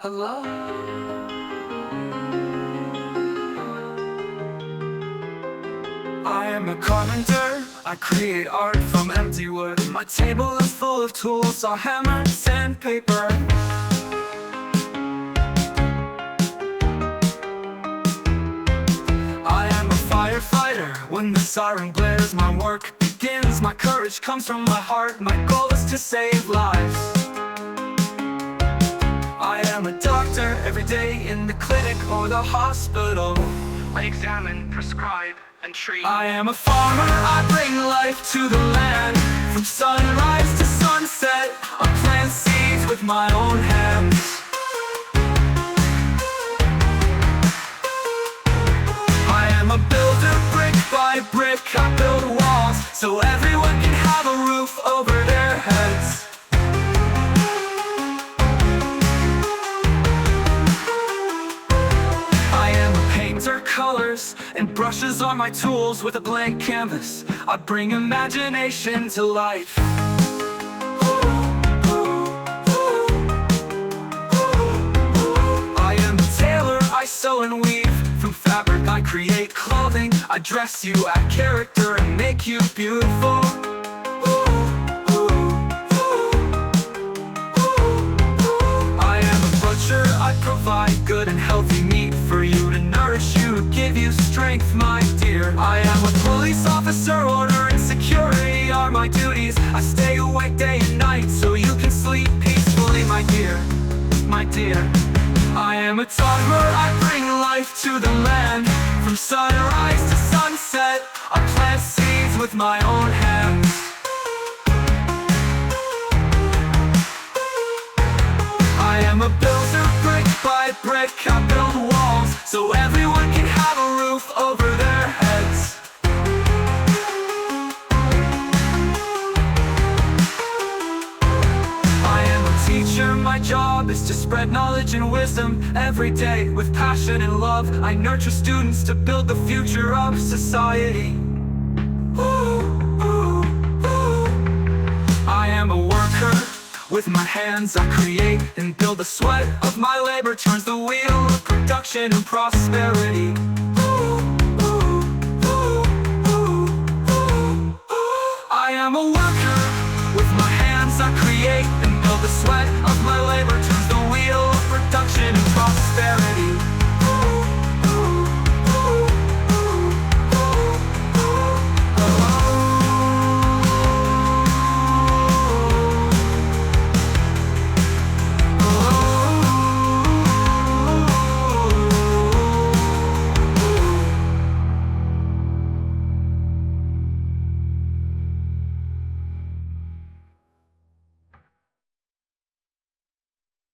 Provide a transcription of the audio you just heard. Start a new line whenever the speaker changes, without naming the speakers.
Hello. I am a carpenter, I create art from empty wood. My table is full of tools, saw hammer, sandpaper. I am a firefighter, when the siren blares my work begins. My courage comes from my heart, my goal is to save lives. I am a doctor, every day in the clinic or the hospital. I examine, prescribe, and treat. I am a farmer, I bring life to the land. From sunrise to sunset, I plant seeds with my own hands. I am a builder, brick by brick, I build walls so everyone can have a roof over their heads. Colors and brushes are my tools. With a blank canvas, I bring imagination to life. I am a tailor, I sew and weave. From fabric I create clothing. I dress you, add character, and make you beautiful. I am a butcher, I provide good and healthy meat for you to nourish you, give you strength, my dear. I am a police officer, order and security are my duties. I stay awake day and night so you can sleep peacefully, my dear, my dear. I am a toddler, I bring life to the land. From sunrise to sunset, I plant seeds with my own hands. I am a builder, brick by brick, I build walls so everyone can have a roof over their heads. I am a teacher, my job is to spread knowledge and wisdom every day. With passion and love, I nurture students to build the future of society. I am a worker, with my hands I create and build. The sweat of my labor turns the wheel of production and prosperity.